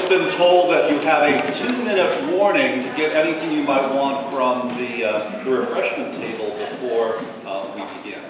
just been told that you have a 2-minute warning to get anything you might want from the refreshment table before we begin.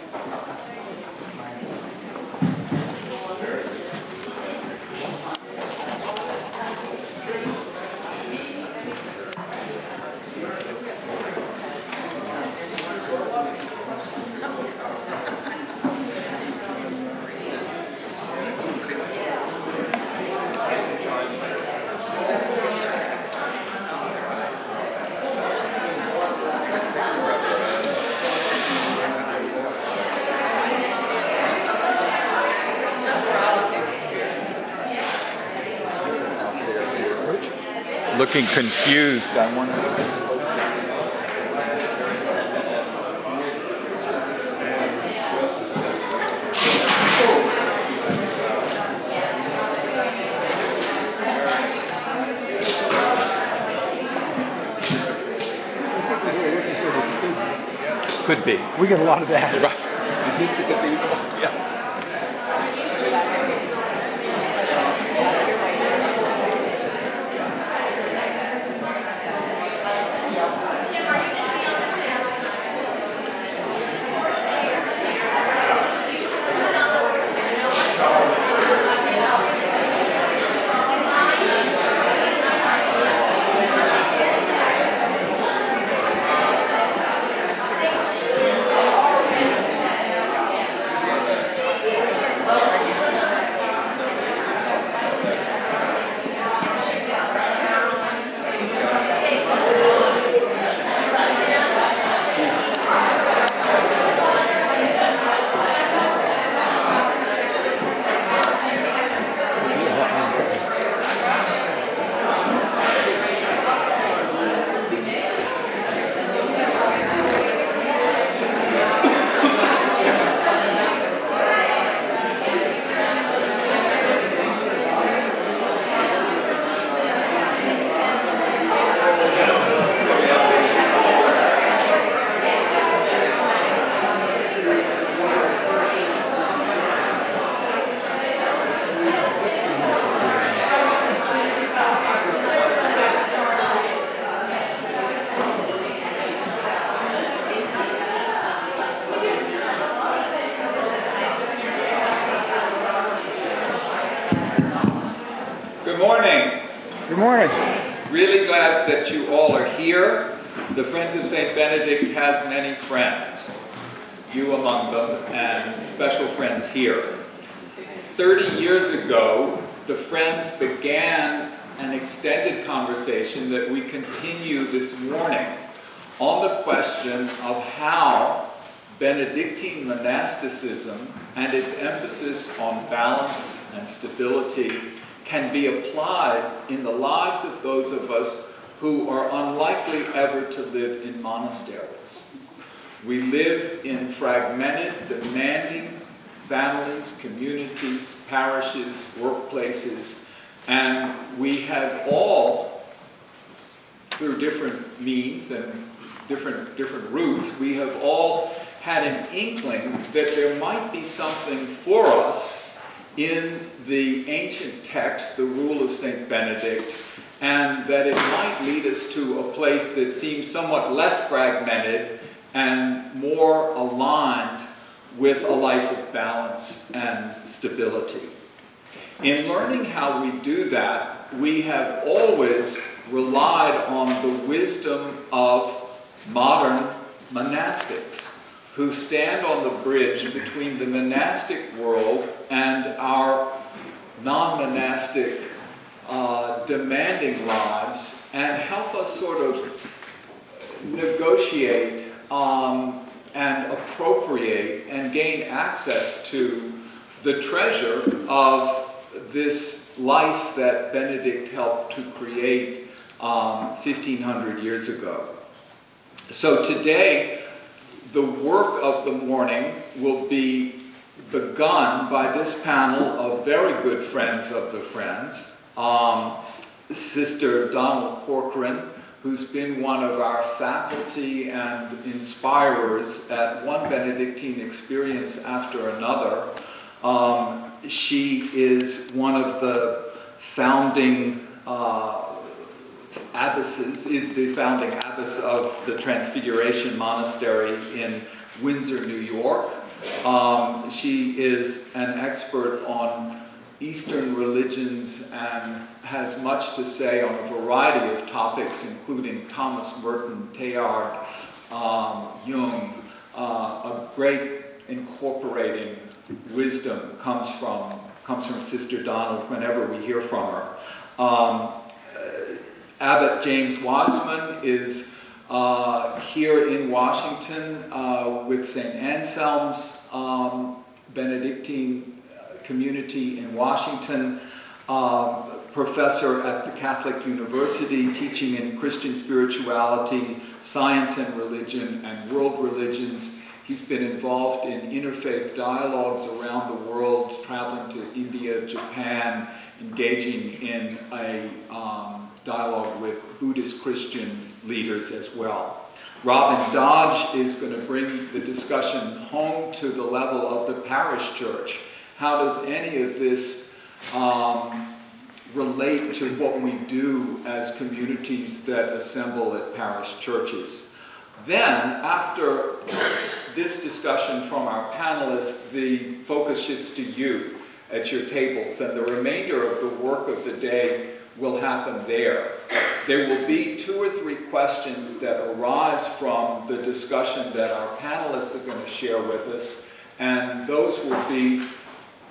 Looking confused. I wonder. Could be. We get a lot of that. Right. Is this the cathedral? Yeah. That you all are here. The Friends of St. Benedict has many friends, you among them, and special friends here. 30 years ago, the Friends began an extended conversation that we continue this morning on the question of how Benedictine monasticism and its emphasis on balance and stability can be applied in the lives of those of us who are unlikely ever to live in monasteries. We live in fragmented, demanding families, communities, parishes, workplaces, and we have all, through different means and different routes, we have all had an inkling that there might be something for us in the ancient text, the Rule of St. Benedict, and that it might lead us to a place that seems somewhat less fragmented and more aligned with a life of balance and stability. In learning how we do that, we have always relied on the wisdom of modern monastics who stand on the bridge between the monastic world and our non-monastic demanding lives and help us sort of negotiate and appropriate and gain access to the treasure of this life that Benedict helped to create 1,500 years ago. So today, the work of the morning will be begun by this panel of very good friends of the Friends. Sister Donald Corcoran, who's been one of our faculty and inspirers at one Benedictine experience after another. She is one of the founding abbesses, is the founding abbess of the Transfiguration Monastery in Windsor, New York. She is an expert on Eastern religions and has much to say on a variety of topics, including Thomas Merton, Teilhard, Jung. A great incorporating wisdom comes from Sister Donald whenever we hear from her. Abbot James Wiseman is here in Washington with St. Anselm's Benedictine community in Washington, professor at the Catholic University, teaching in Christian spirituality, science and religion, and world religions. He's been involved in interfaith dialogues around the world, traveling to India, Japan, engaging in a dialogue with Buddhist Christian leaders as well. Robin Dodge is going to bring the discussion home to the level of the parish church. How does any of this relate to what we do as communities that assemble at parish churches? Then, after this discussion from our panelists, the focus shifts to you at your tables, and the remainder of the work of the day will happen there. There will be 2 or 3 questions that arise from the discussion that our panelists are going to share with us, and those will be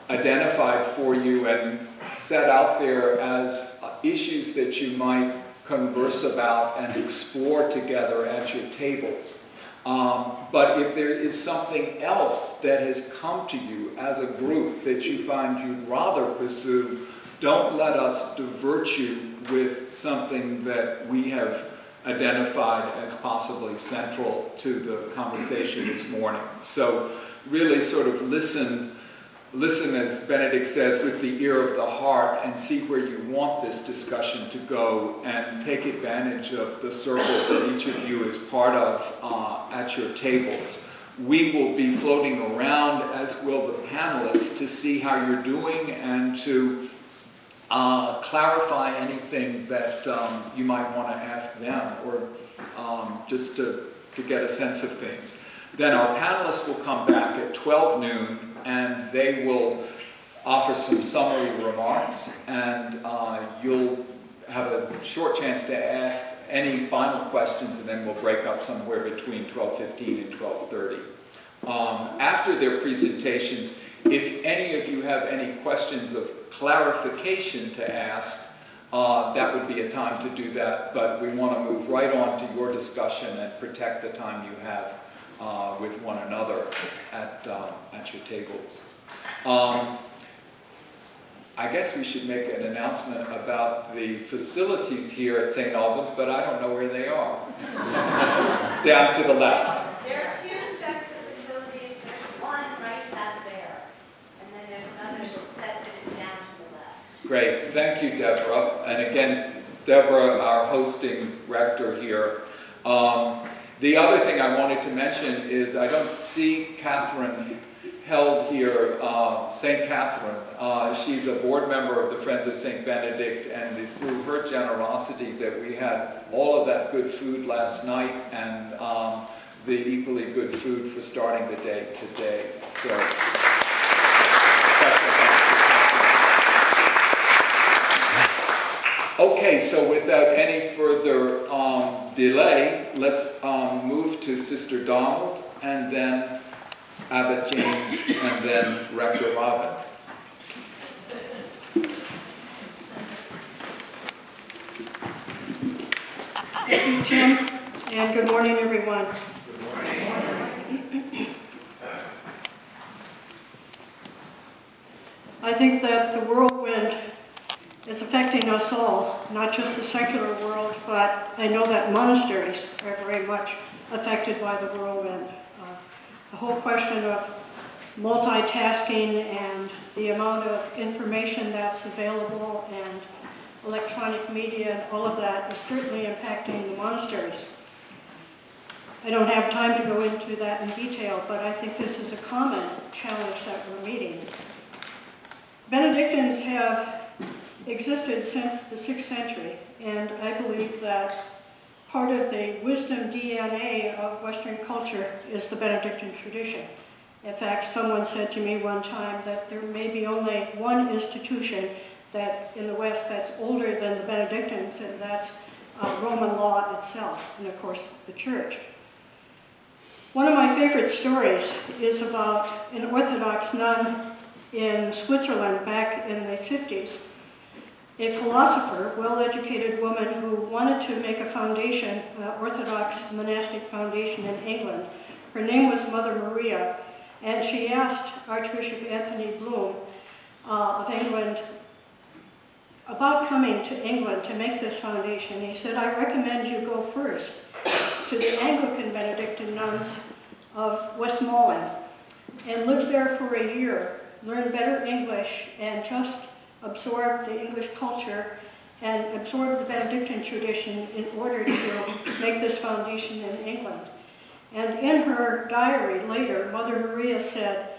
identified for you and set out there as issues that you might converse about and explore together at your tables. But if there is something else that has come to you as a group that you find you'd rather pursue, don't let us divert you with something that we have identified as possibly central to the conversation this morning. So really sort of listen, as Benedict says, with the ear of the heart, and see where you want this discussion to go, and take advantage of the circle that each of you is part of at your tables. We will be floating around, as will the panelists, to see how you're doing and to clarify anything that you might want to ask them, or just to get a sense of things. Then our panelists will come back at 12 noon, and they will offer some summary remarks, and you'll have a short chance to ask any final questions, and then we'll break up somewhere between 12:15 and 12:30. After their presentations, if any of you have any questions of clarification to ask, that would be a time to do that, but we want to move right on to your discussion and protect the time you have with one another at your tables. I guess we should make an announcement about the facilities here at St. Albans, but I don't know where they are. Down to the left. There are 2 sets of facilities. There's one right back there, and then there's another set that is down to the left. Great, thank you, Deborah. And again, Deborah, our hosting rector here. The other thing I wanted to mention is I don't see Catherine held here, St. Catherine. She's a board member of the Friends of St. Benedict, and it's through her generosity that we had all of that good food last night, and the equally good food for starting the day today. So, okay, so without any further delay, let's move to Sister Donald, and then Abbot James, and then Rector Robin. Thank you, Tim, and good morning, everyone. Good morning. I think that the whirlwind is affecting us all, not just the secular world, but I know that monasteries are very much affected by the whirlwind. The whole question of multitasking and the amount of information that's available and electronic media and all of that is certainly impacting the monasteries. I don't have time to go into that in detail, but I think this is a common challenge that we're meeting. Benedictines have existed since the 6th century, and I believe that part of the wisdom DNA of Western culture is the Benedictine tradition. In fact, someone said to me one time that there may be only one institution that in the West that's older than the Benedictines, and that's Roman law itself, and of course the Church. One of my favorite stories is about an Orthodox nun in Switzerland back in the 50s, a philosopher, well-educated woman who wanted to make a foundation, Orthodox monastic foundation in England. Her name was Mother Maria, and she asked Archbishop Anthony Bloom of England about coming to England to make this foundation. He said, I recommend you go first to the Anglican Benedictine nuns of Westmoreland and live there for a year, learn better English, and just absorb the English culture and absorb the Benedictine tradition in order to make this foundation in England. And in her diary later, Mother Maria said,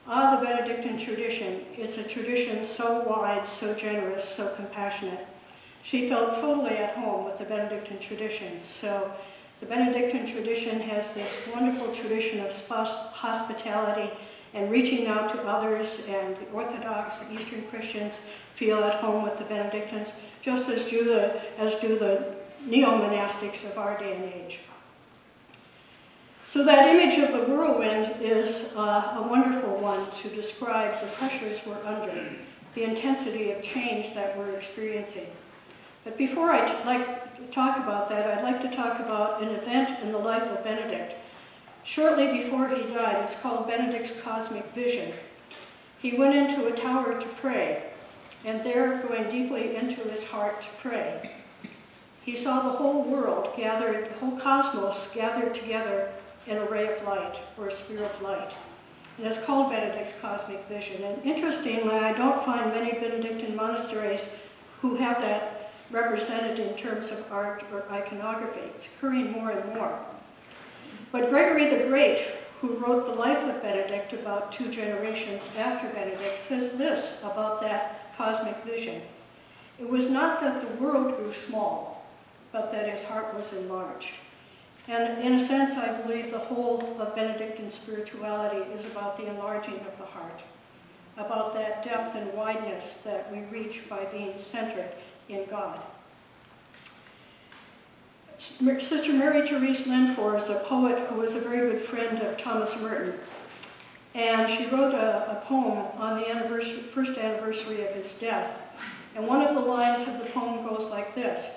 the Benedictine tradition, it's a tradition so wide, so generous, so compassionate. She felt totally at home with the Benedictine tradition. So the Benedictine tradition has this wonderful tradition of hospitality and reaching out to others, and the Orthodox, the Eastern Christians feel at home with the Benedictines, just as do the neo-monastics of our day and age. So that image of the whirlwind is a wonderful one to describe the pressures we're under, the intensity of change that we're experiencing. But before I like to talk about that, I'd like to talk about an event in the life of Benedict. Shortly before he died, it's called Benedict's Cosmic Vision. He went into a tower to pray, and there, going deeply into his heart to pray, he saw the whole world gathered, the whole cosmos gathered together in a ray of light, or a sphere of light. And it's called Benedict's Cosmic Vision. And interestingly, I don't find many Benedictine monasteries who have that represented in terms of art or iconography. It's occurring more and more. But Gregory the Great, who wrote the life of Benedict about 2 generations after Benedict, says this about that cosmic vision. It was not that the world grew small, but that his heart was enlarged. And in a sense, I believe the whole of Benedictine spirituality is about the enlarging of the heart, about that depth and wideness that we reach by being centered in God. Sister Mary Therese Linford is a poet who was a very good friend of Thomas Merton. And she wrote a poem on the first anniversary of his death. And one of the lines of the poem goes like this.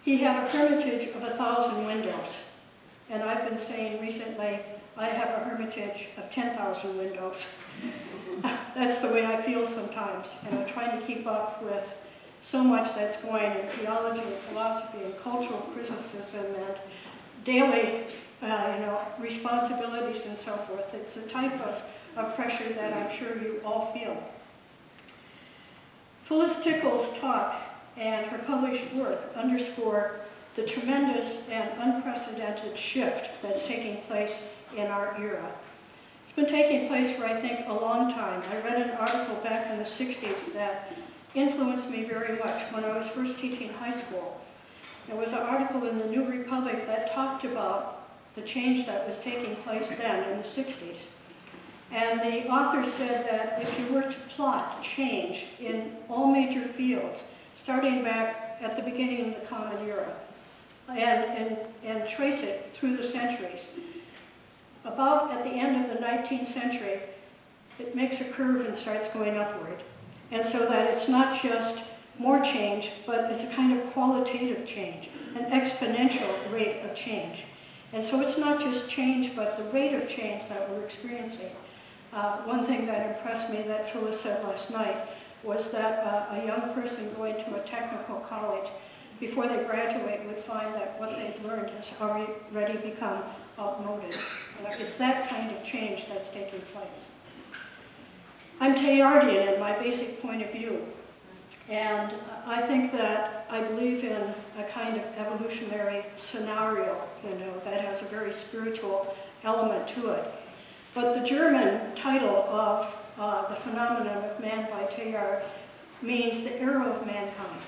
He had a hermitage of 1,000 windows. And I've been saying recently, I have a hermitage of 10,000 windows. That's the way I feel sometimes. And I'm trying to keep up with so much that's going in theology and philosophy and cultural criticism and daily responsibilities and so forth. It's a type of pressure that I'm sure you all feel. Phyllis Tickle's talk and her published work underscore the tremendous and unprecedented shift that's taking place in our era. It's been taking place for, I think, a long time. I read an article back in the 60s that influenced me very much when I was first teaching high school. There was an article in the New Republic that talked about the change that was taking place then in the 60s. And the author said that if you were to plot change in all major fields, starting back at the beginning of the Common Era, and trace it through the centuries, about at the end of the 19th century, it makes a curve and starts going upward. And so that it's not just more change, but it's a kind of qualitative change, an exponential rate of change. And so it's not just change, but the rate of change that we're experiencing. One thing that impressed me that Phyllis said last night was that a young person going to a technical college, before they graduate, would find that what they've learned has already become outmoded. It's that kind of change that's taking place. I'm Teilhardian in my basic point of view, and I think that I believe in a kind of evolutionary scenario, that has a very spiritual element to it. But the German title of the phenomenon of man by Teilhard means the arrow of mankind.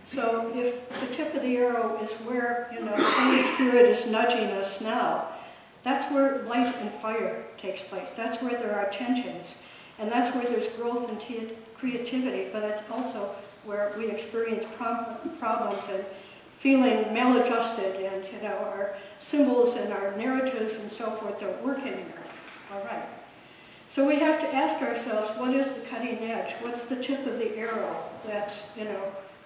So if the tip of the arrow is where, the Holy Spirit is nudging us now, that's where light and fire takes place. That's where there are tensions. And that's where there's growth and creativity, but that's also where we experience problems and feeling maladjusted, and our symbols and our narratives and so forth don't work anymore. All right. So we have to ask ourselves, what is the cutting edge? What's the tip of the arrow that's,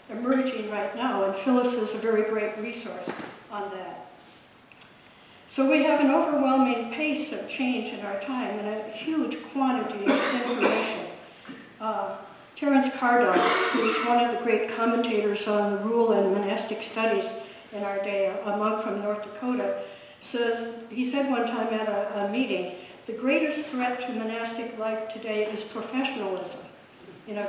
emerging right now? And Phyllis is a very great resource on that. So we have an overwhelming pace of change in our time and a huge quantity of information. Terence Cardone, who's one of the great commentators on the rule and monastic studies in our day, a monk from North Dakota, he said one time at a meeting, the greatest threat to monastic life today is professionalism.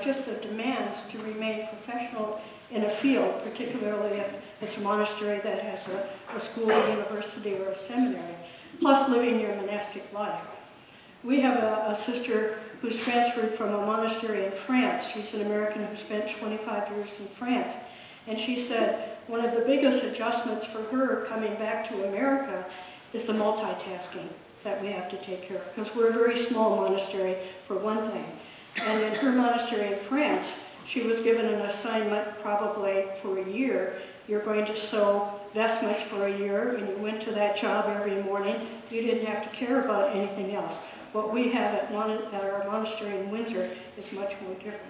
Just the demands to remain professional in a field, particularly if it's a monastery that has a school, a university, or a seminary, plus living your monastic life. We have a sister who's transferred from a monastery in France. She's an American who spent 25 years in France. And she said one of the biggest adjustments for her coming back to America is the multitasking that we have to take care of, because we're a very small monastery, for one thing. And in her monastery in France, she was given an assignment probably for a year. You're going to sew vestments for a year, and you went to that job every morning. You didn't have to care about anything else. What we have at our monastery in Windsor is much more different.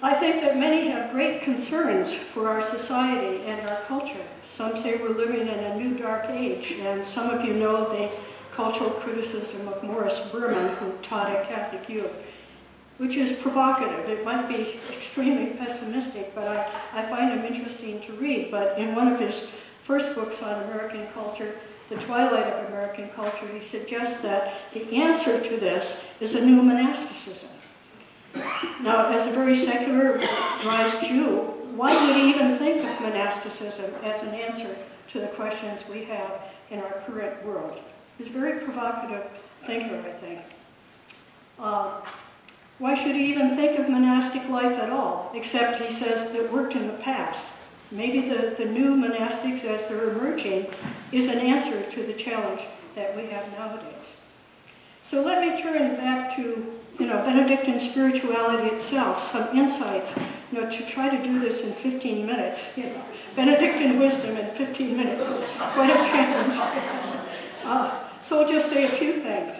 I think that many have great concerns for our society and our culture. Some say we're living in a new dark age, and some of you know the cultural criticism of Morris Berman, who taught at Catholic U, which is provocative. It might be extremely pessimistic, but I find him interesting to read. But in one of his first books on American culture, The Twilight of American Culture, he suggests that the answer to this is a new monasticism. Now, as a very secularized Jew, why would he even think of monasticism as an answer to the questions we have in our current world? He's a very provocative thinker, I think. Why should he even think of monastic life at all? Except he says it worked in the past. Maybe the new monastics, as they're emerging, is an answer to the challenge that we have nowadays. So let me turn back to Benedictine spirituality itself, some insights, to try to do this in 15 minutes. Benedictine wisdom in 15 minutes is quite a challenge. So I'll just say a few things.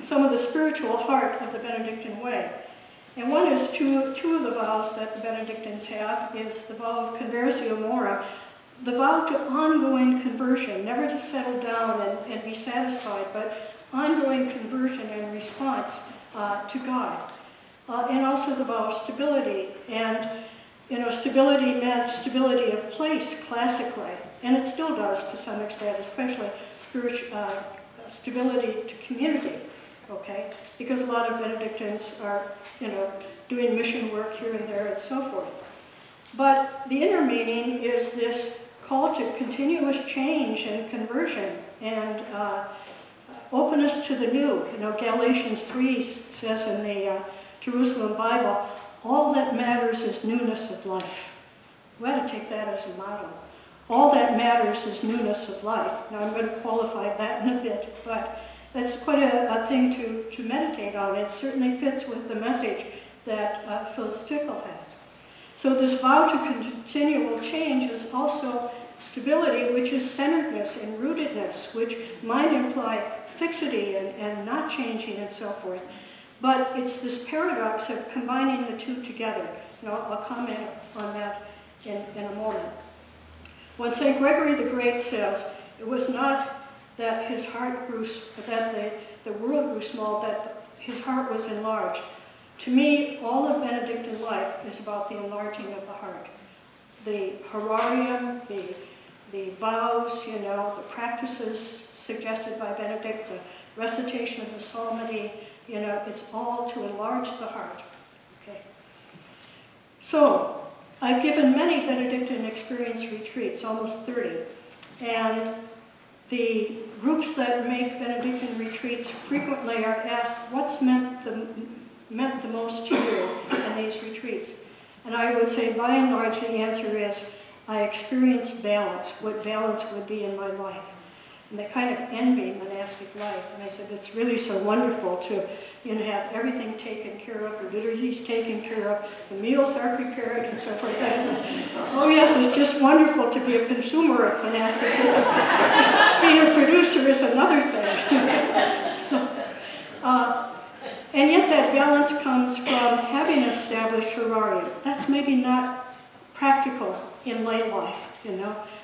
Some of the spiritual heart of the Benedictine way. And one is two of the vows that the Benedictines have is the vow of conversio mora, the vow to ongoing conversion, never to settle down and be satisfied, but ongoing conversion and response to God. And also the vow of stability. And, stability meant stability of place classically. And it still does to some extent, especially stability to community. Okay, because a lot of Benedictines are, doing mission work here and there and so forth. But the inner meaning is this call to continuous change and conversion and openness to the new. Galatians 3 says in the Jerusalem Bible, all that matters is newness of life. We ought to take that as a motto. All that matters is newness of life. Now I'm going to qualify that in a bit, but that's quite a thing to meditate on. It certainly fits with the message that Phyllis Tickle has. So this vow to continual change is also stability, which is centeredness and rootedness, which might imply fixity and not changing and so forth. But it's this paradox of combining the two together. I'll comment on that in a moment. When St. Gregory the Great says, it was not that his heart grew, that the world grew small, that his heart was enlarged. To me, all of Benedictine life is about the enlarging of the heart. The horarium, the vows, the practices suggested by Benedict, the recitation of the psalmody, it's all to enlarge the heart. Okay. So, I've given many Benedictine experience retreats, almost 30, and the groups that make Benedictine retreats frequently are asked, what's meant meant the most to you in these retreats? And I would say, by and large, the answer is, I experienced balance, what balance would be in my life. And they kind of envy monastic life. And I said, it's really so wonderful to have everything taken care of, the liturgy's taken care of, the meals are prepared, and so forth. And I said, oh yes, it's just wonderful to be a consumer of monasticism. Being a producer is another thing. And yet that balance comes from having established terrarium. That's maybe not practical in lay life,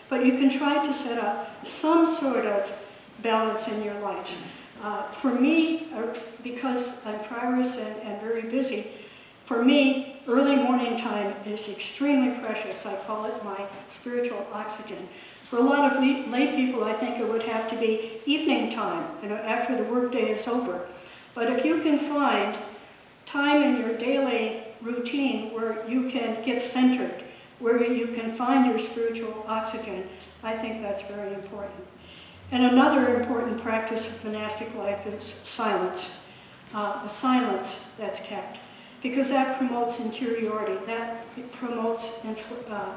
but you can try to set up some sort of balance in your life. For me, because I'm prioress and very busy, for me, early morning time is extremely precious. I call it my spiritual oxygen. For a lot of lay people, I think it would have to be evening time, after the workday is over. But if you can find time in your daily routine where you can get centered, where you can find your spiritual oxygen, I think that's very important. And another important practice of monastic life is silence, a silence that's kept, because that promotes interiority, that promotes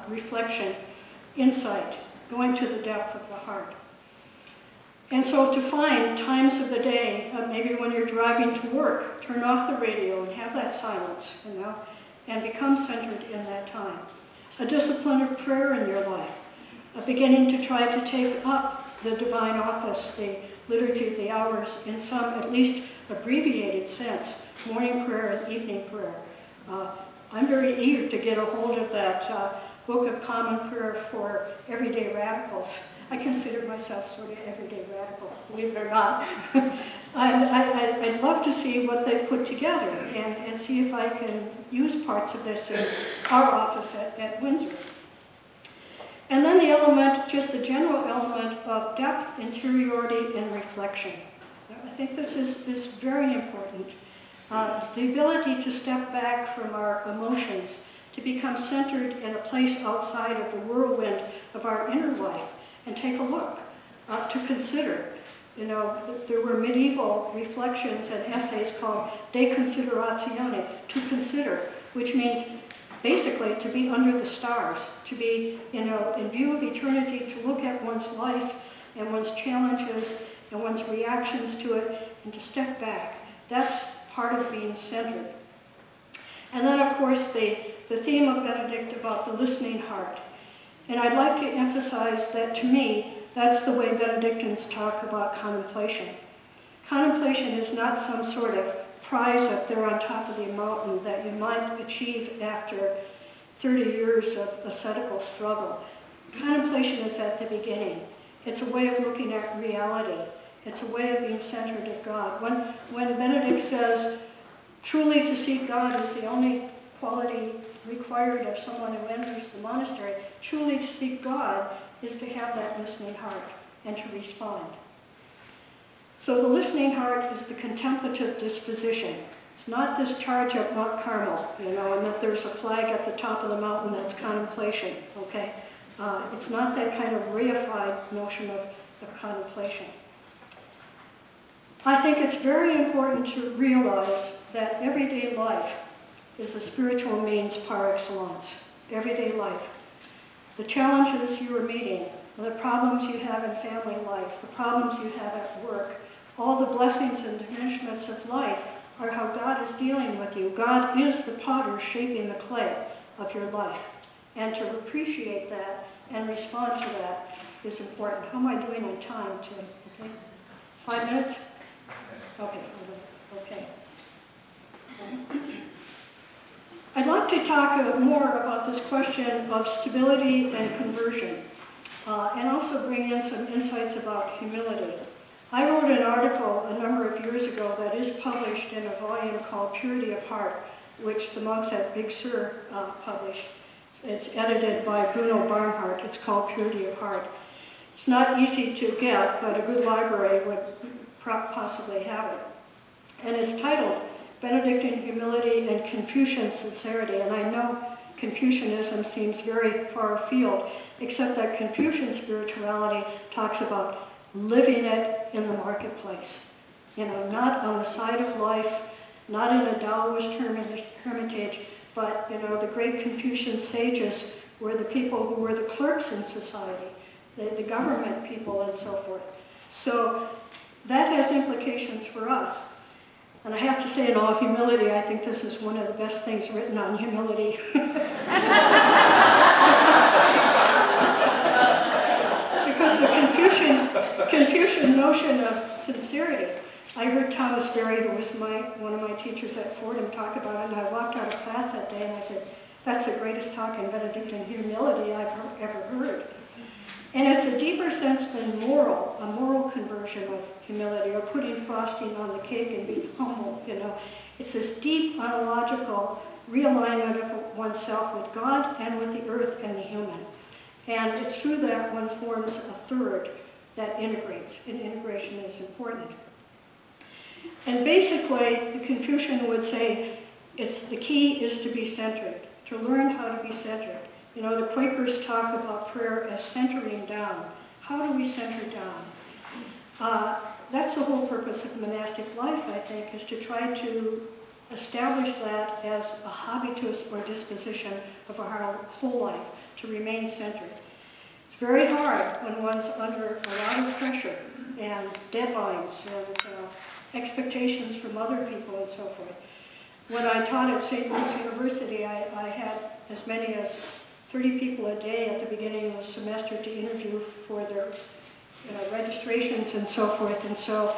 reflection, insight, going to the depth of the heart. And so to find times of the day, maybe when you're driving to work, turn off the radio and have that silence, and become centered in that time. A discipline of prayer in your life, a beginning to try to take up the divine office, the liturgy of the hours, in some at least abbreviated sense, morning prayer and evening prayer. I'm very eager to get a hold of that Book of Common Prayer for Everyday Radicals. I consider myself sort of everyday radical, believe it or not. I'd love to see what they've put together and see if I can use parts of this in our office at Windsor. And then the element, just the general element of depth, interiority, and reflection. I think this is very important. The ability to step back from our emotions, to become centered in a place outside of the whirlwind of our inner life, and take a look, to consider. There were medieval reflections and essays called De Consideratione, to consider, which means basically to be under the stars, to be, in view of eternity, to look at one's life and one's challenges and one's reactions to it, and to step back. That's part of being centered. And then, of course, the theme of Benedict about the listening heart. And I'd like to emphasize that, to me, that's the way Benedictines talk about contemplation. Contemplation is not some sort of prize up there on top of the mountain that you might achieve after 30 years of ascetical struggle. Contemplation is at the beginning. It's a way of looking at reality. It's a way of being centered of God. When Benedict says, truly to seek God is the only quality required of someone who enters the monastery, truly to seek God is to have that listening heart and to respond. So the listening heart is the contemplative disposition. It's not this charge up Mount Carmel, and that there's a flag at the top of the mountain that's contemplation, okay? It's not that kind of reified notion of contemplation. I think it's very important to realize that everyday life is a spiritual means par excellence. Everyday life. The challenges you are meeting, the problems you have in family life, the problems you have at work, all the blessings and diminishments of life are how God is dealing with you. God is the potter shaping the clay of your life. And to appreciate that and respond to that is important. How am I doing on time, Tim? Okay? 5 minutes? Okay. Okay. I'd like to talk more about this question of stability and conversion, and also bring in some insights about humility. I wrote an article a number of years ago that is published in a volume called Purity of Heart, which the monks at Big Sur published. It's edited by Bruno Barnhart. It's called Purity of Heart. It's not easy to get, but a good library would possibly have it. And it's titled Benedictine Humility and Confucian Sincerity. And I know Confucianism seems very far afield, except that Confucian spirituality talks about living it in the marketplace. Not on the side of life, not in a Taoist hermitage, but, you know, the great Confucian sages were the people who were the clerks in society, the government people and so forth. So that has implications for us. And I have to say in all humility, I think this is one of the best things written on humility. Because the Confucian notion of sincerity. I heard Thomas Berry, who was one of my teachers at Fordham, talk about it, and I walked out of class that day and I said, that's the greatest talk in Benedictine humility I've ever heard. And it's a deeper sense than a moral conversion of humility, or putting frosting on the cake and being humble, you know. It's this deep ontological realignment of oneself with God and with the earth and the human. And it's through that one forms a third that integrates, and integration is important. And basically, the Confucian would say, the key is to be centered, to learn how to be centered. You know, the Quakers talk about prayer as centering down. How do we center down? That's the whole purpose of monastic life, I think, is to try to establish that as a habitus or disposition of our whole life, to remain centered. It's very hard when one's under a lot of pressure and deadlines and expectations from other people and so forth. When I taught at St. Louis University, I had as many as 30 people a day at the beginning of the semester to interview for their registrations and so forth. And so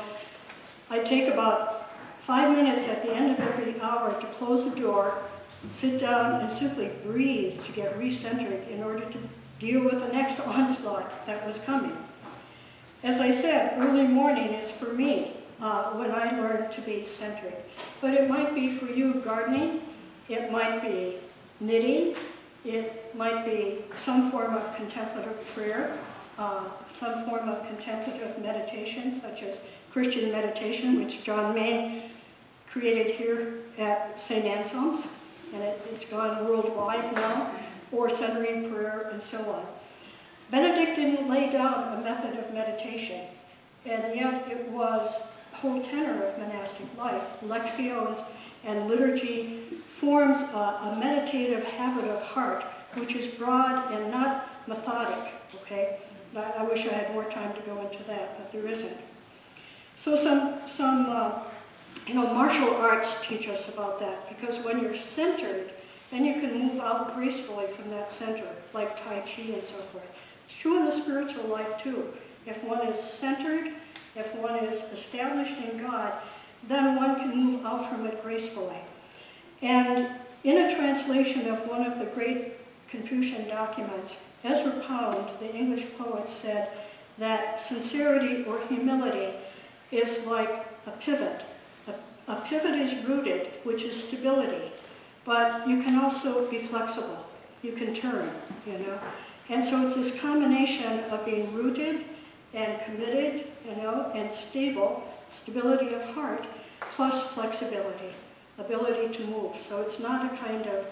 I take about 5 minutes at the end of every hour to close the door, sit down, and simply breathe to get recentered in order to deal with the next onslaught that was coming. As I said, early morning is for me when I learn to be centered. But it might be for you gardening, it might be knitting, it might be some form of contemplative prayer, some form of contemplative meditation, such as Christian meditation, which John Main created here at St. Anselm's, and it's gone worldwide now, or centering prayer, and so on. Benedict didn't lay down a method of meditation, and yet it was the whole tenor of monastic life. Lections and liturgy forms a meditative habit of heart, which is broad and not methodic, okay? I wish I had more time to go into that, but there isn't. So some martial arts teach us about that, because when you're centered, then you can move out gracefully from that center, like Tai Chi and so forth. It's true in the spiritual life too. If one is centered, if one is established in God, then one can move out from it gracefully. And in a translation of one of the great Confucian documents, Ezra Pound, the English poet, said that sincerity or humility is like a pivot. A pivot is rooted, which is stability, but you can also be flexible. You can turn, you know. And so it's this combination of being rooted and committed, you know, and stable, stability of heart, plus flexibility, ability to move. So it's not a kind of,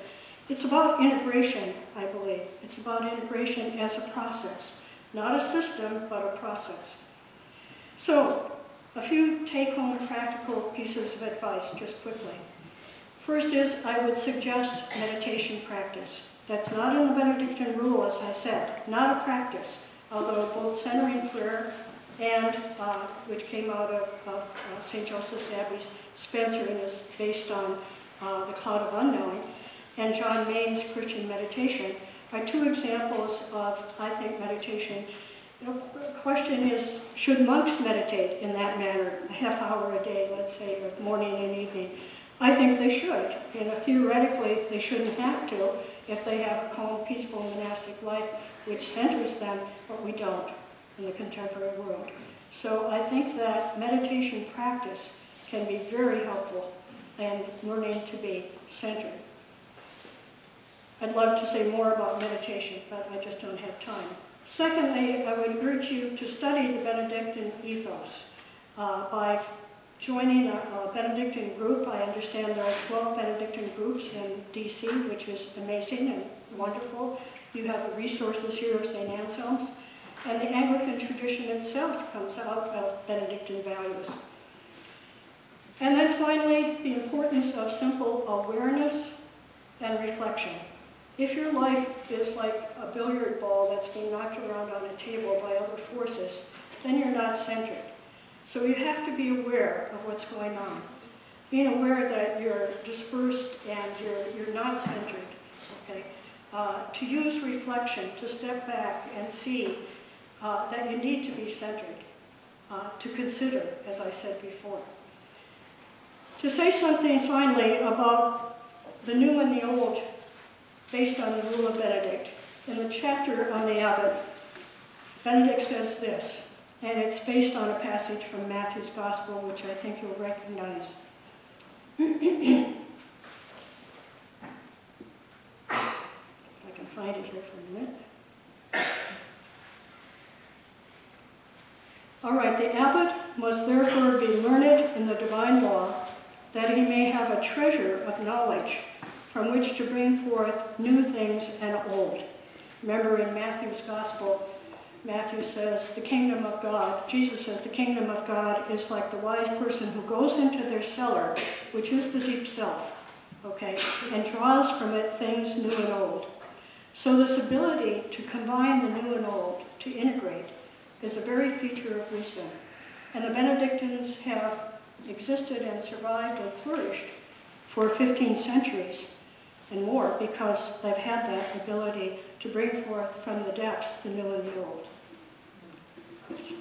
it's about integration, I believe. It's about integration as a process. Not a system, but a process. So, a few take-home practical pieces of advice, just quickly. First is, I would suggest meditation practice. That's not in the Benedictine rule, as I said, not a practice, although both centering prayer and, which came out of St. Joseph's Abbey's Spencer and is based on the Cloud of Unknowing, and John Main's Christian meditation, are two examples of, I think, meditation. The question is, should monks meditate in that manner, a half hour a day, let's say, or morning and evening? I think they should. You know, theoretically, they shouldn't have to if they have a calm, peaceful monastic life which centers them, but we don't in the contemporary world. So I think that meditation practice can be very helpful in learning to be centered. I'd love to say more about meditation, but I just don't have time. Secondly, I would urge you to study the Benedictine ethos by joining a Benedictine group. I understand there are 12 Benedictine groups in DC, which is amazing and wonderful. You have the resources here of St. Anselm's, and the Anglican tradition itself comes out of Benedictine values. And then finally, the importance of simple awareness and reflection. If your life is like a billiard ball that's being knocked around on a table by other forces, then you're not centered. So you have to be aware of what's going on. Being aware that you're dispersed and you're not centered, okay? To use reflection, to step back and see that you need to be centered, to consider, as I said before. To say something finally about the new and the old based on the rule of Benedict. In the chapter on the Abbot, Benedict says this, and it's based on a passage from Matthew's Gospel, which I think you'll recognize. If I can find it here for a minute. All right, the abbot must therefore be learned in the divine law, that he may have a treasure of knowledge from which to bring forth new things and old. Remember in Matthew's Gospel, Matthew says, the kingdom of God, Jesus says, the kingdom of God is like the wise person who goes into their cellar, which is the deep self, okay, and draws from it things new and old. So this ability to combine the new and old, to integrate, is a very feature of wisdom. And the Benedictines have existed and survived and flourished for 15 centuries and more because they've had that ability to bring forth from the depths the new and the old. Thank you.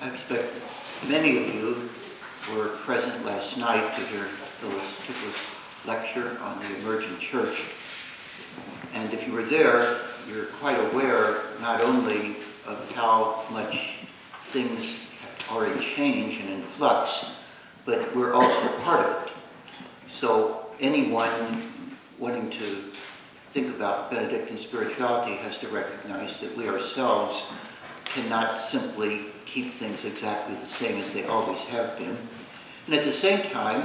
I expect many of you were present last night to hear Phyllis lecture on the emergent church. And if you were there, you're quite aware not only of how much things have already changed and in flux, but we're also part of it. So anyone wanting to think about Benedictine spirituality has to recognize that we ourselves cannot simply keep things exactly the same as they always have been. And at the same time,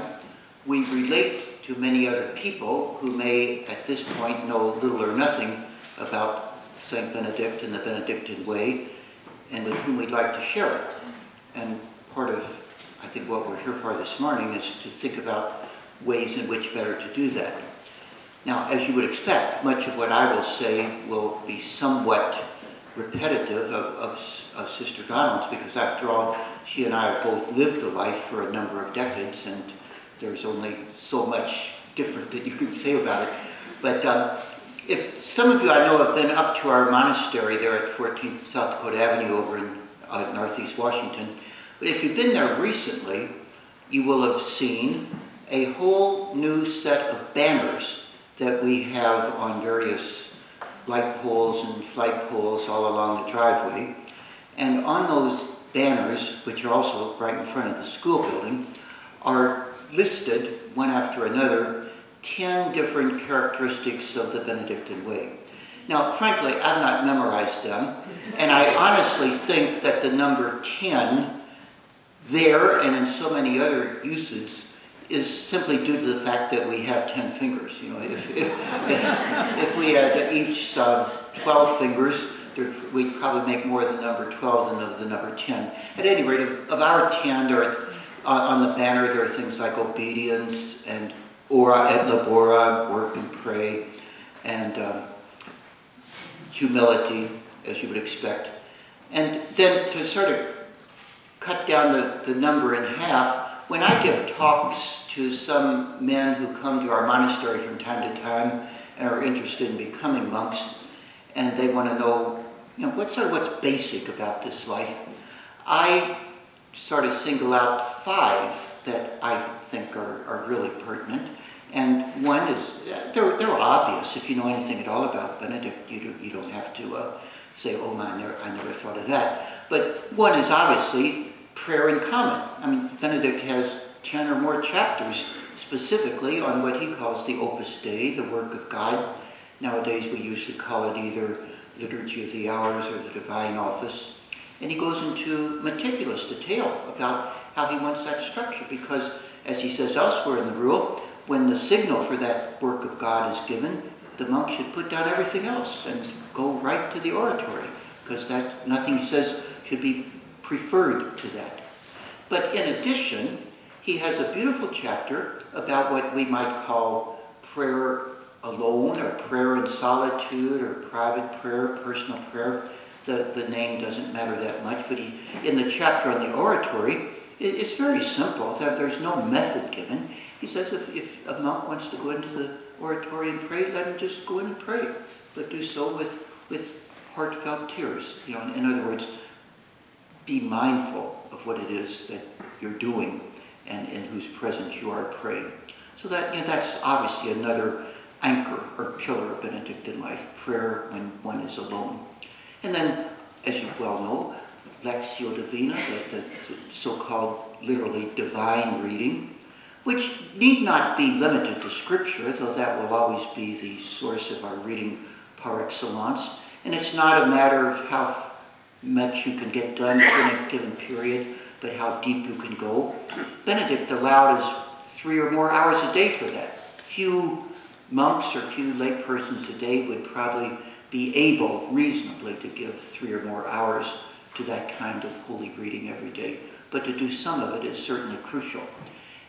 we relate to many other people who may, at this point, know little or nothing about St. Benedict and the Benedictine way, and with whom we'd like to share it. And part of, I think, what we're here for this morning is to think about ways in which better to do that. Now, as you would expect, much of what I will say will be somewhat repetitive of Sister Donald's, because after all, she and I have both lived the life for a number of decades, and there's only so much different that you can say about it. But if some of you I know have been up to our monastery there at 14th South Dakota Avenue over in Northeast Washington, but if you've been there recently, you will have seen a whole new set of banners that we have on various light poles and flag poles all along the driveway. And on those banners, which are also right in front of the school building, are listed, one after another, 10 different characteristics of the Benedictine way. Now, frankly, I've not memorized them, and I honestly think that the number 10 there and in so many other usages is simply due to the fact that we have 10 fingers. You know, if we had each 12 fingers, we'd probably make more of the number 12 than of the number 10. At any rate, of our 10, on the banner, there are things like obedience and ora et labora, work and pray, and humility, as you would expect. And then to sort of cut down the number in half, when I give talks to some men who come to our monastery from time to time and are interested in becoming monks, and they want to know, what's basic about this life, I sort of single out 5 that I think are really pertinent. And one is, they're obvious. If you know anything at all about Benedict, you don't have to say, oh man, I never thought of that. But one is obviously prayer in common. I mean, Benedict has 10 or more chapters specifically on what he calls the Opus Dei, the work of God. Nowadays we usually call it either Liturgy of the Hours or the Divine Office. And he goes into meticulous detail about how he wants that structure, because, as he says elsewhere in the rule, when the signal for that work of God is given, the monk should put down everything else and go right to the oratory, because that nothing he says should be preferred to that. But in addition, he has a beautiful chapter about what we might call prayer alone, or prayer in solitude, or private prayer, personal prayer. The name doesn't matter that much, but in the chapter on the oratory, it's very simple. There's no method given. He says if a monk wants to go into the oratory and pray, let him just go in and pray, but do so with heartfelt tears. In other words, be mindful of what it is that you're doing and in whose presence you are praying. So that's obviously another anchor or pillar of Benedictine life, prayer when one is alone. And then, as you well know, Lectio Divina, the so-called literally divine reading, which need not be limited to Scripture, though that will always be the source of our reading par excellence. And it's not a matter of how much you can get done in a given period, but how deep you can go. Benedict allowed us 3 or more hours a day for that. Few monks or few lay persons a day would probably be able reasonably to give 3 or more hours to that kind of holy reading every day. But to do some of it is certainly crucial.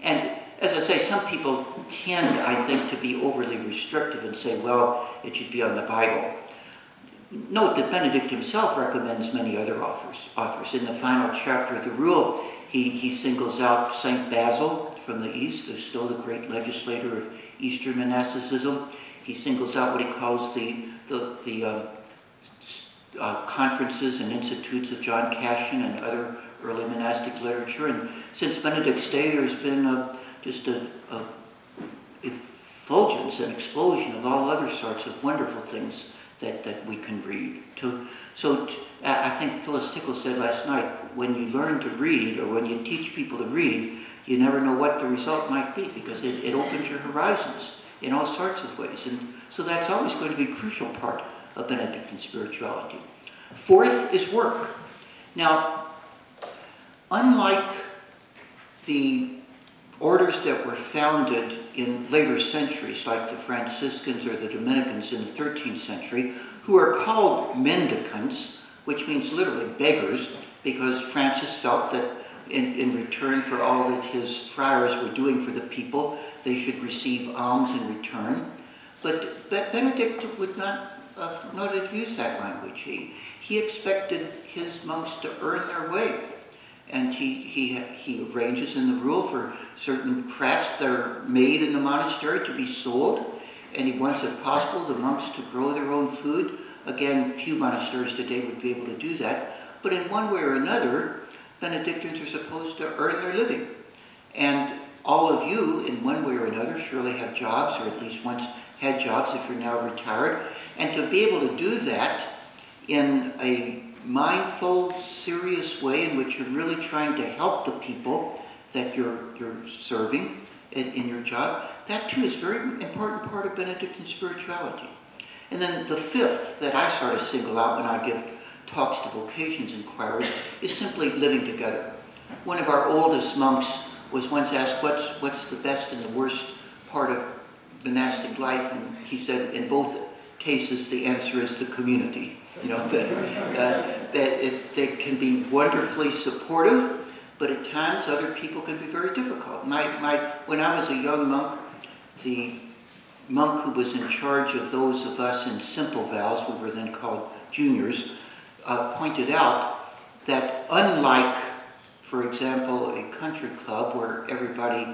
And as I say, some people tend, I think, to be overly restrictive and say, well, it should be on the Bible. Note that Benedict himself recommends many other authors. In the final chapter of the rule, he singles out St. Basil from the East, still the great legislator of Eastern monasticism. He singles out what he calls the conferences and institutes of John Cassian and other early monastic literature. And since Benedict's day, there's been just a effulgence and explosion of all other sorts of wonderful things that we can read. So I think Phyllis Tickle said last night, when you learn to read, or when you teach people to read, you never know what the result might be, because it opens your horizons in all sorts of ways. And so that's always going to be a crucial part of Benedictine spirituality. Fourth is work. Now, unlike the orders that were founded in later centuries, like the Franciscans or the Dominicans in the 13th century, who are called mendicants, which means literally beggars, because Francis felt that in return for all that his friars were doing for the people, they should receive alms in return. But Benedict would not have used that language. He expected his monks to earn their way. And he arranges in the rule for certain crafts that are made in the monastery to be sold. And he wants, if possible, the monks to grow their own food. Again, few monasteries today would be able to do that. But in one way or another, Benedictines are supposed to earn their living. And all of you, in one way or another, surely have jobs, or at least once had jobs if you're now retired. And to be able to do that in a mindful, serious way in which you're really trying to help the people that you're serving in your job, that too is a very important part of Benedictine spirituality. And then the fifth that I sort of single out when I give talks to vocations inquiries is simply living together. One of our oldest monks was once asked, what's the best and the worst part of monastic life? And he said, in both cases, the answer is the community. That it can be wonderfully supportive, but at times other people can be very difficult. When I was a young monk, the monk who was in charge of those of us in simple vows, we were then called juniors, pointed out that unlike, for example, a country club where everybody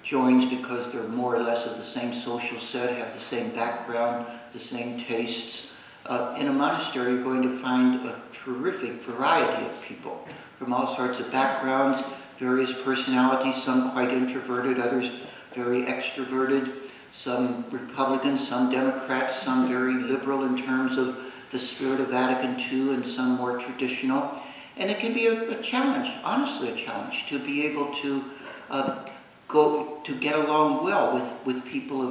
joins because they're more or less of the same social set, have the same background, the same tastes, in a monastery you're going to find a terrific variety of people from all sorts of backgrounds, various personalities, some quite introverted, others very extroverted, some Republicans, some Democrats, some very liberal in terms of the spirit of Vatican II, and some more traditional. And it can be a challenge, honestly a challenge, to be able to get along well with people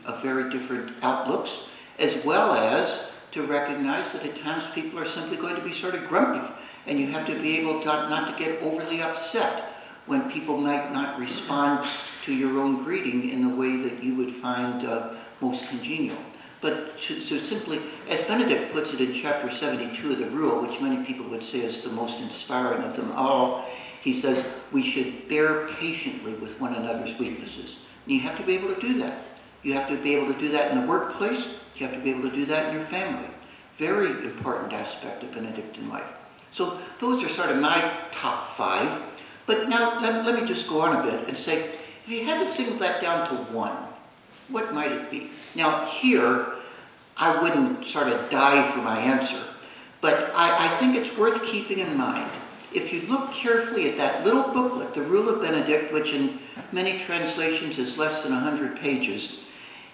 of very different outlooks, as well as to recognize that at times people are simply going to be sort of grumpy, and you have to be able to not to get overly upset when people might not respond to your own greeting in the way that you would find most congenial. But so simply, as Benedict puts it in chapter 72 of the Rule, which many people would say is the most inspiring of them all, he says, we should bear patiently with one another's weaknesses. And you have to be able to do that. You have to be able to do that in the workplace. You have to be able to do that in your family. Very important aspect of Benedictine life. So those are sort of my top 5. But now let me just go on a bit and say, if you had to single that down to 1, what might it be? Now here, I wouldn't sort of die for my answer, but I think it's worth keeping in mind. If you look carefully at that little booklet, the Rule of Benedict, which in many translations is less than 100 pages,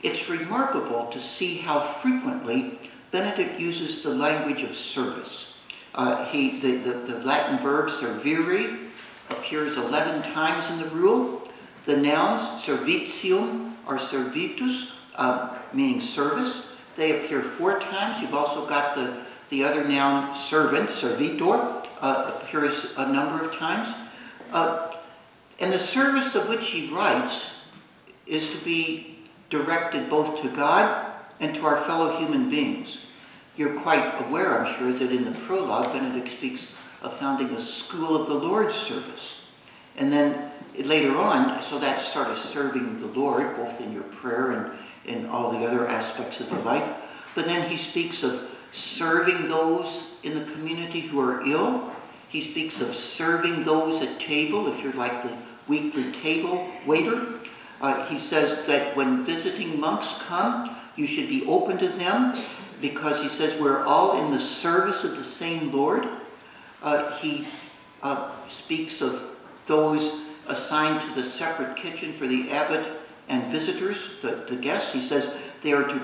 it's remarkable to see how frequently Benedict uses the language of service. The Latin verb servire appears 11 times in the Rule. The nouns servitium or servitus, meaning service, they appear 4 times. You've also got the other noun servant, servitor, appears a number of times. And the service of which he writes is to be directed both to God and to our fellow human beings. You're quite aware, I'm sure, that in the prologue, Benedict speaks of founding a school of the Lord's service. And then later on, so that's sort of serving the Lord, both in your prayer and in all the other aspects of the life. But then he speaks of serving those in the community who are ill. He speaks of serving those at table, if you're like the weekly table waiter. He says that when visiting monks come, you should be open to them, because he says we're all in the service of the same Lord. He speaks of those assigned to the separate kitchen for the abbot and visitors, the guests. He says they are to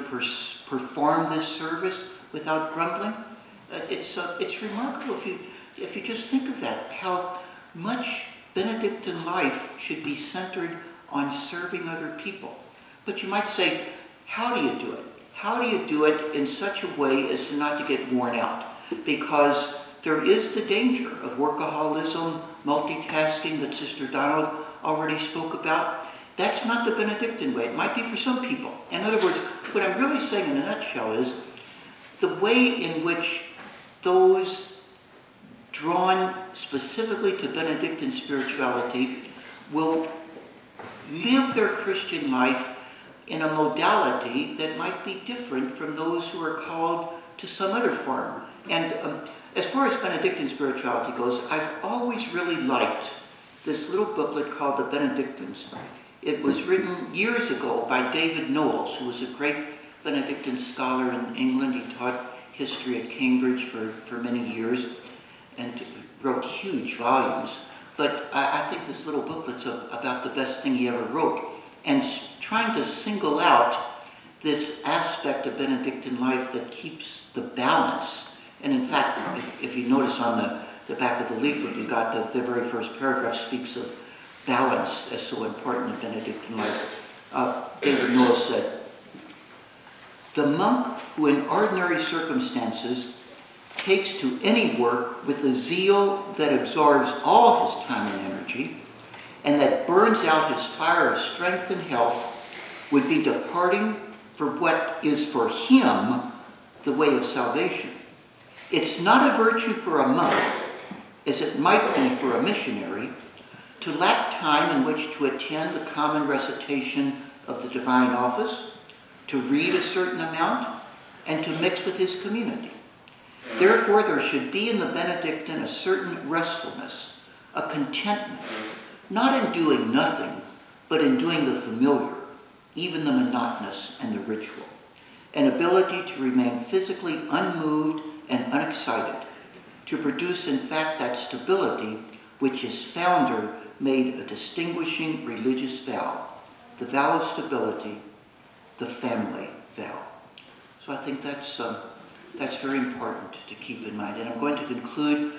perform this service without grumbling. It's remarkable if you just think of that, how much Benedictine life should be centered on serving other people. But you might say, how do you do it? How do you do it in such a way as not to get worn out? Because there is the danger of workaholism, multitasking that Sister Donald already spoke about. That's not the Benedictine way. It might be for some people. In other words, what I'm really saying in a nutshell is the way in which those drawn specifically to Benedictine spirituality will live their Christian life in a modality that might be different from those who are called to some other form. And as far as Benedictine spirituality goes, I've always really liked this little booklet called The Benedictines. It was written years ago by David Knowles, who was a great Benedictine scholar in England. He taught history at Cambridge for many years and wrote huge volumes. But I think this little booklet's about the best thing he ever wrote. And trying to single out this aspect of Benedictine life that keeps the balance. And in fact, if you notice on the back of the leaflet, you got the very first paragraph speaks of balance as so important in Benedictine life. David Knowles said, "The monk who in ordinary circumstances takes to any work with the zeal that absorbs all his time and energy, and that burns out his fire of strength and health, would be departing for what is for him the way of salvation. It's not a virtue for a monk, as it might be for a missionary, to lack time in which to attend the common recitation of the divine office, to read a certain amount, and to mix with his community. Therefore, there should be in the Benedictine a certain restfulness, a contentment, not in doing nothing, but in doing the familiar, even the monotonous and the ritual. An ability to remain physically unmoved and unexcited, to produce in fact that stability which his founder made a distinguishing religious vow, the vow of stability, the family vow." So I think that's very important to keep in mind. And I'm going to conclude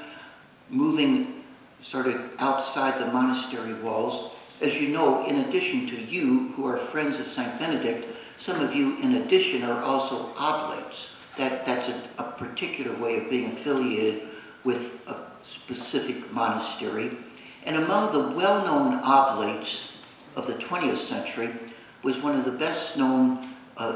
moving sort of outside the monastery walls As you know, in addition to you who are friends of St. Benedict, some of you in addition are also oblates. That's a particular way of being affiliated with a specific monastery. And among the well-known oblates of the 20th century was one of the best-known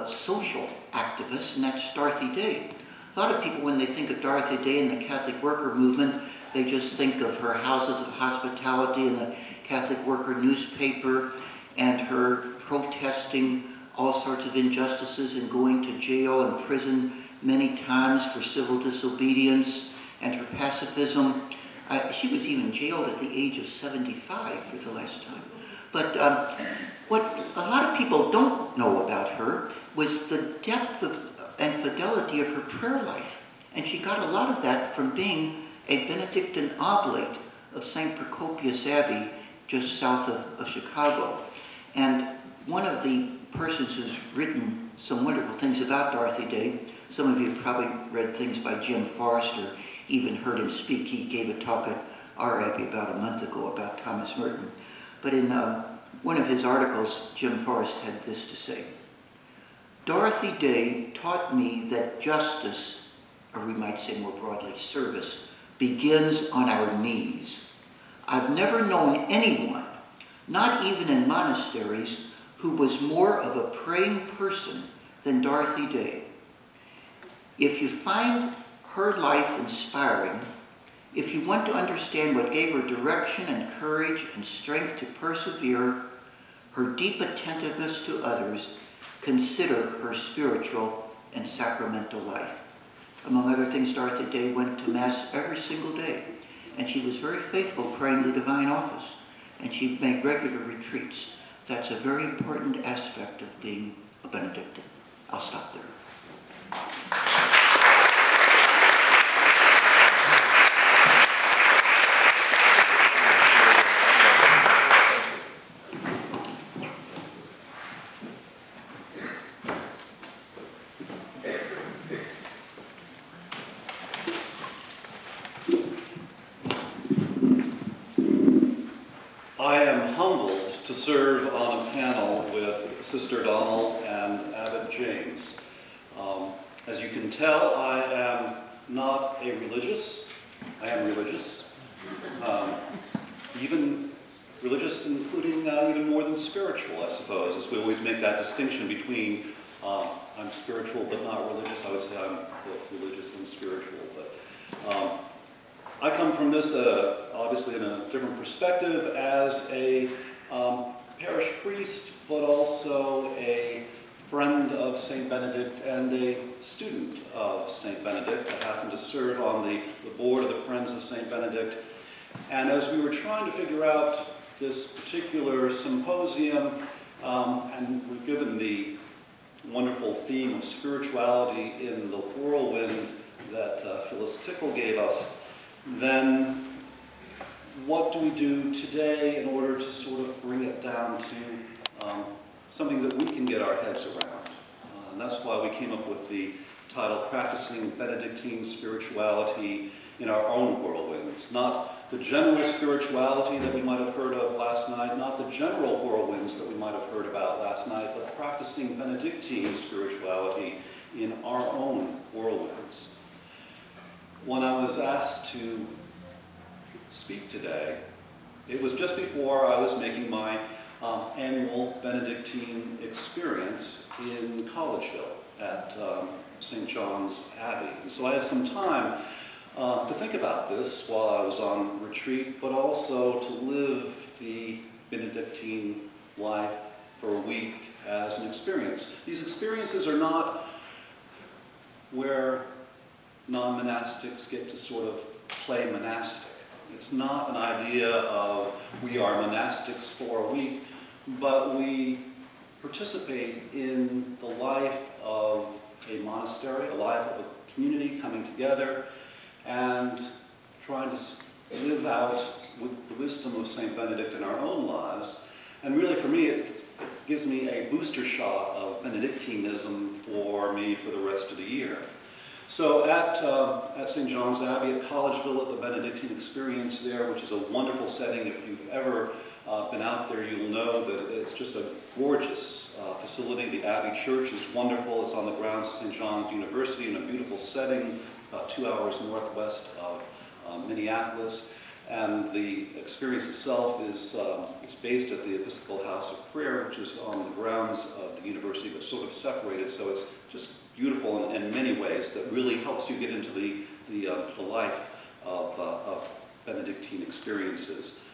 social activists, and that's Dorothy Day. A lot of people, when they think of Dorothy Day and the Catholic worker movement, they just think of her houses of hospitality and the Catholic worker newspaper and her protesting all sorts of injustices and going to jail and prison many times for civil disobedience and her pacifism. She was even jailed at the age of 75 for the last time. But what a lot of people don't know about her was the depth and fidelity of her prayer life. And she got a lot of that from being a Benedictine oblate of St. Procopius Abbey, just south of Chicago. And one of the persons who's written some wonderful things about Dorothy Day, some of you have probably read things by Jim Forrest or even heard him speak. He gave a talk at our Abbey about a month ago about Thomas Merton. But in one of his articles, Jim Forrest had this to say: Dorothy Day taught me that justice, or we might say more broadly, service, begins on our knees. I've never known anyone, not even in monasteries, who was more of a praying person than Dorothy Day. If you find her life inspiring, if you want to understand what gave her direction and courage and strength to persevere, her deep attentiveness to others, consider her spiritual and sacramental life. Among other things, Dorothy Day went to Mass every single day, and she was very faithful praying the divine office, and she made regular retreats. That's a very important aspect of being a Benedictine. I'll stop there. Serve on a panel with Sister Donald and Abbot James. As you can tell, I am not a religious. I am religious. Even religious, including even more than spiritual, I suppose, as we always make that distinction between I'm spiritual but not religious. I would say I'm both religious and spiritual. But I come from this, obviously, in a different perspective as a parish priest, but also a friend of St. Benedict and a student of St. Benedict. I happen to serve on the board of the Friends of St. Benedict. And as we were trying to figure out this particular symposium, and we're given the wonderful theme of spirituality in the whirlwind that Phyllis Tickle gave us, then what do we do today in order to sort of bring it down to something that we can get our heads around? And that's why we came up with the title, Practicing Benedictine Spirituality in Our Own Whirlwinds. Not the general spirituality that we might have heard of last night, not the general whirlwinds that we might have heard about last night, but practicing Benedictine spirituality in our own whirlwinds. When I was asked to speak today, it was just before I was making my annual Benedictine experience in Collegeville at St. John's Abbey. And so I had some time to think about this while I was on retreat, but also to live the Benedictine life for a week as an experience. These experiences are not where non-monastics get to sort of play monastic. It's not an idea of we are monastics for a week, but we participate in the life of a monastery, a life of a community coming together and trying to live out with the wisdom of St. Benedict in our own lives. And really for me, it gives me a booster shot of Benedictinism for me for the rest of the year. So at St. John's Abbey at Collegeville, at the Benedictine experience there, which is a wonderful setting. If you've ever been out there, you'll know that it's just a gorgeous facility. The Abbey Church is wonderful. It's on the grounds of St. John's University in a beautiful setting, about 2 hours northwest of Minneapolis. And the experience itself is it's based at the Episcopal House of Prayer, which is on the grounds of the university, but sort of separated. So it's just beautiful in many ways that really helps you get into the life of Benedictine experiences.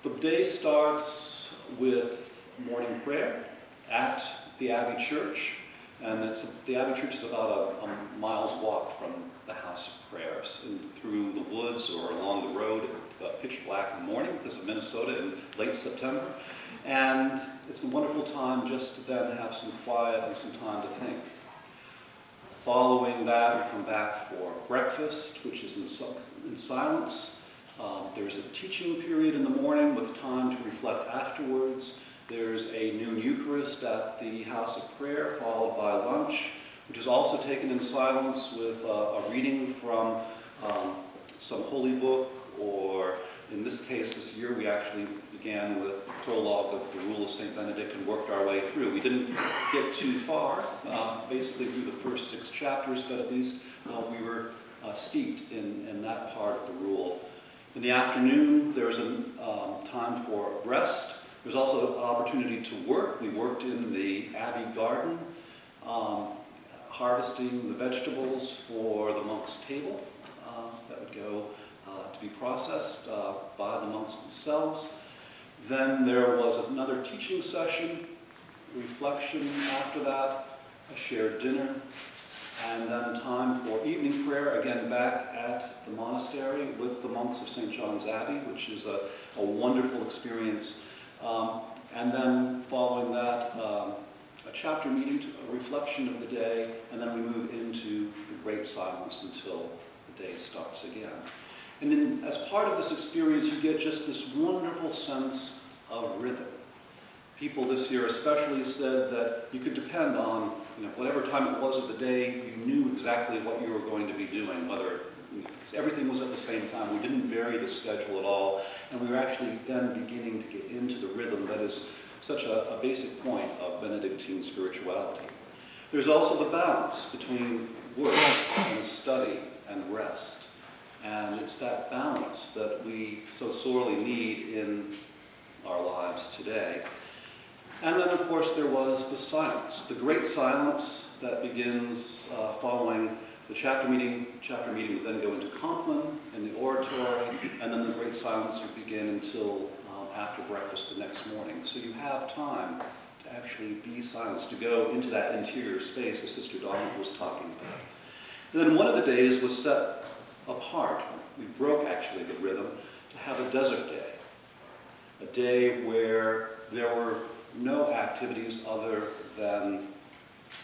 The day starts with morning prayer at the Abbey Church, and the Abbey Church is about a mile's walk from the House of Prayers, and through the woods or along the road. It's pitch black in the morning because of Minnesota in late September, and it's a wonderful time just to then have some quiet and some time to think. Following that, we come back for breakfast, which is in silence. There's a teaching period in the morning with time to reflect afterwards. There's a noon Eucharist at the House of Prayer, followed by lunch, which is also taken in silence with a reading from some holy book, or in this case, this year, we actually began with the prologue of the Rule of St. Benedict and worked our way through. We didn't get too far, basically through the first 6 chapters, but at least we were steeped in that part of the rule. In the afternoon, there's a time for rest. There's also an opportunity to work. We worked in the Abbey garden, harvesting the vegetables for the monks' table that would go to be processed by the monks themselves. Then there was another teaching session, reflection after that, a shared dinner, and then time for evening prayer, again back at the monastery with the monks of St. John's Abbey, which is a wonderful experience. And then following that, a chapter meeting, a reflection of the day, and then we move into the great silence until the day starts again. And then as part of this experience, you get just this wonderful sense of rhythm. People this year especially said that you could depend on, whatever time it was of the day, you knew exactly what you were going to be doing, whether everything was at the same time. We didn't vary the schedule at all, and we were actually then beginning to get into the rhythm that is such a basic point of Benedictine spirituality. There's also the balance between work and study and rest. And it's that balance that we so sorely need in our lives today. And then, of course, there was the silence, the great silence that begins following the chapter meeting. Chapter meeting would then go into Compline in the oratory, and then the great silence would begin until after breakfast the next morning. So you have time to actually be silenced, to go into that interior space that Sister Donna was talking about. And then one of the days was set apart. We broke actually the rhythm to have a desert day. A day where there were no activities other than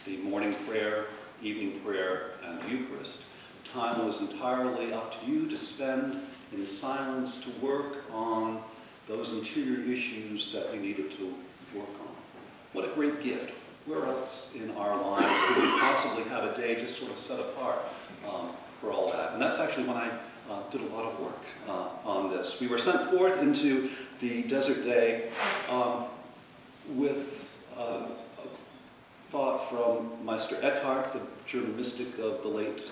the morning prayer, evening prayer, and the Eucharist. Time was entirely up to you to spend in silence to work on those interior issues that we needed to work on. What a great gift. Where else in our lives could we possibly have a day just sort of set apart for all that? And that's actually when I did a lot of work on this. We were sent forth into the desert day with a thought from Meister Eckhart, the German mystic of the late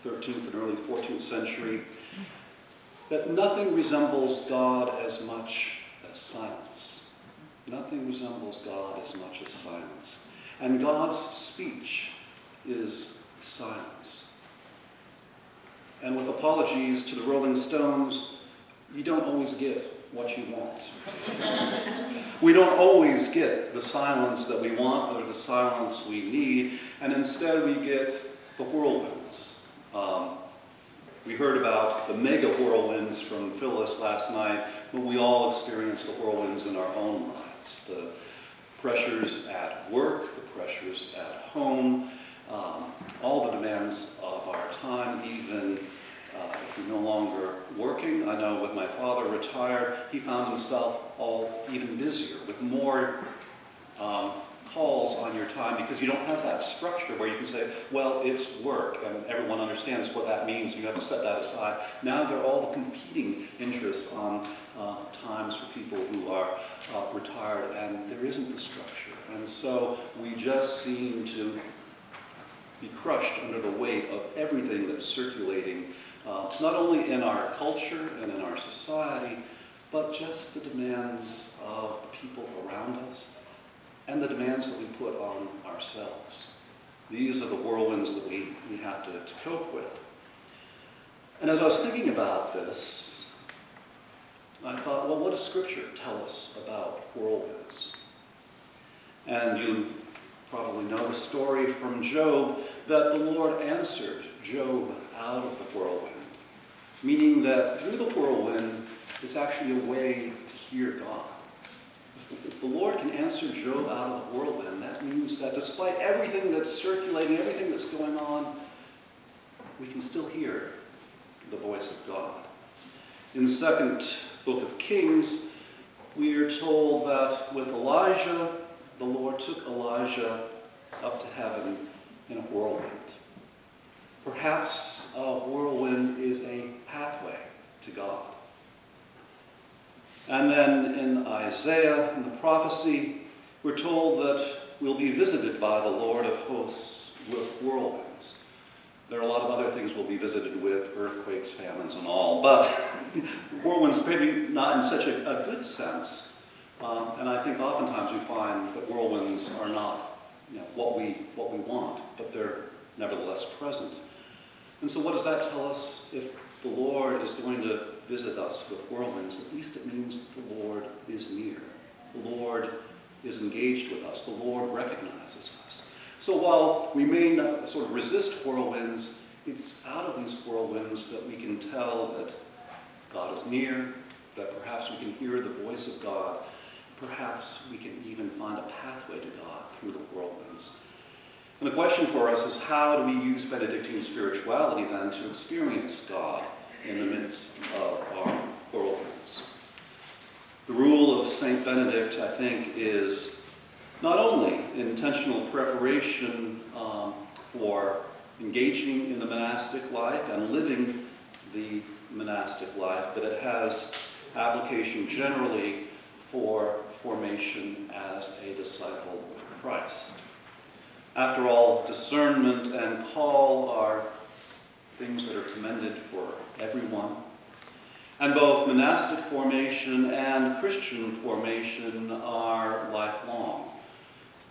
13th and early 14th century, that nothing resembles God as much as silence. Nothing resembles God as much as silence. And God's speech is silence. And with apologies to the Rolling Stones, you don't always get what you want. We don't always get the silence that we want or the silence we need, and instead we get the whirlwinds. We heard about the mega whirlwinds from Phyllis last night, but we all experience the whirlwinds in our own lives. The pressures at work, the pressures at home, all the demands of our time, even if we're no longer working. I know when my father retired, he found himself even busier with more calls on your time because you don't have that structure where you can say, well, it's work, and everyone understands what that means. You have to set that aside. Now there are all the competing interests on times for people who are retired, and there isn't the structure. And so we just seem to be crushed under the weight of everything that's circulating, not only in our culture and in our society, but just the demands of the people around us and the demands that we put on ourselves. These are the whirlwinds that we have to cope with. And as I was thinking about this, I thought, well, what does Scripture tell us about whirlwinds? And you probably know the story from Job that the Lord answered Job out of the whirlwind, meaning that through the whirlwind, it's actually a way to hear God. If the Lord can answer Job out of the whirlwind, that means that despite everything that's circulating, everything that's going on, we can still hear the voice of God. In the second book of Kings, we are told that with Elijah, the Lord took Elijah up to heaven in a whirlwind. Perhaps a whirlwind is a pathway to God. And then in Isaiah, in the prophecy, we're told that we'll be visited by the Lord of hosts with whirlwinds. There are a lot of other things we'll be visited with, earthquakes, famines, and all, but whirlwinds maybe not in such a good sense. And I think oftentimes we find that whirlwinds are not what we want, but they're nevertheless present. And so what does that tell us? If the Lord is going to visit us with whirlwinds, at least it means the Lord is near. The Lord is engaged with us. The Lord recognizes us. So while we may not sort of resist whirlwinds, it's out of these whirlwinds that we can tell that God is near, that perhaps we can hear the voice of God. Perhaps we can even find a pathway to God through the whirlwinds. And the question for us is, how do we use Benedictine spirituality then to experience God in the midst of our whirlwinds? The rule of St. Benedict, I think, is not only intentional preparation for engaging in the monastic life and living the monastic life, but it has application generally for formation as a disciple of Christ. After all, discernment and call are things that are commended for everyone. And both monastic formation and Christian formation are lifelong.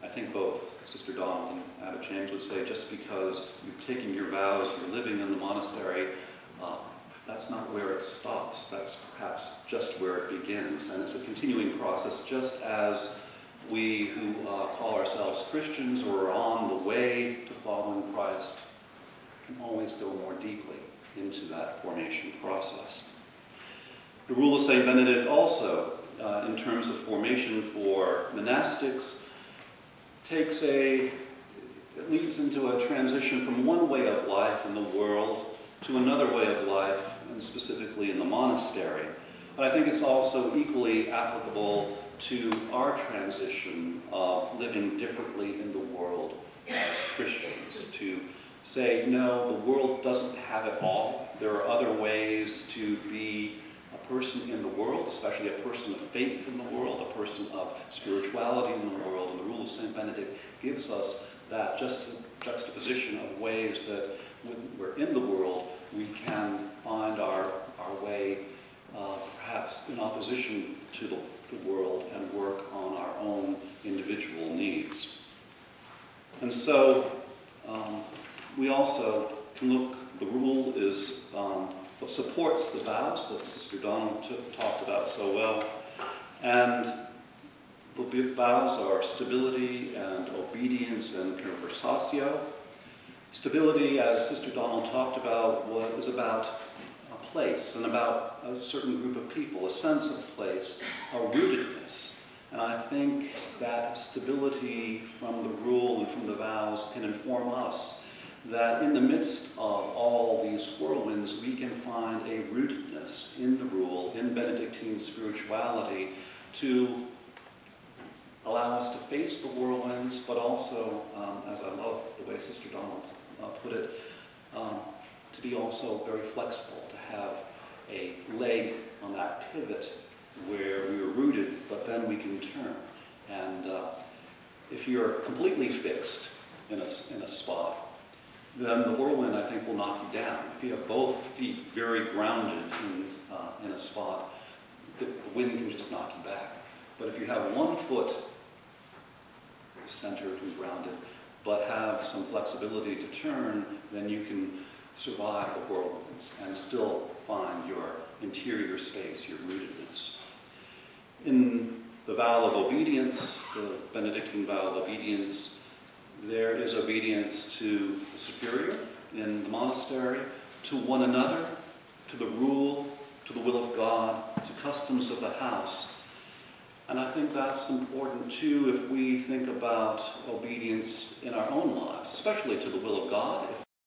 I think both Sister Donald and Abbot James would say, just because you've taken your vows, you're living in the monastery, that's not where it stops. That's perhaps just where it begins. And it's a continuing process, just as we who call ourselves Christians or are on the way to following Christ can always go more deeply into that formation process. The rule of St. Benedict also, in terms of formation for monastics, it leads into a transition from one way of life in the world to another way of life, and specifically in the monastery. But I think it's also equally applicable to our transition of living differently in the world as Christians, to say, no, the world doesn't have it all. There are other ways to be a person in the world, especially a person of faith in the world, a person of spirituality in the world. And the rule of St. Benedict gives us that juxtaposition of ways that when we're in the world, we can find our way, perhaps in opposition to the world, and work on our own individual needs. And so we also can look, the rule is what supports the vows that Sister Donald talked about so well. And the vows are stability and obedience and conversatio. Stability, as Sister Donald talked about, is about a place and about a certain group of people, a sense of place, a rootedness. And I think that stability from the rule and from the vows can inform us that in the midst of all these whirlwinds, we can find a rootedness in the rule, in Benedictine spirituality, to allow us to face the whirlwinds, but also, as I love the way Sister Donald put it, to be also very flexible, to have a leg on that pivot where we are rooted, but then we can turn. And if you're completely fixed in a spot, then the whirlwind, I think, will knock you down. If you have both feet very grounded in a spot, the wind can just knock you back. But if you have one foot centered and grounded, but have some flexibility to turn, then you can survive the whirlwinds and still find your interior space, your rootedness. In the vow of obedience, the Benedictine vow of obedience, there is obedience to the superior in the monastery, to one another, to the rule, to the will of God, to customs of the house. And I think that's important too if we think about obedience in our own lives, especially to the will of God. If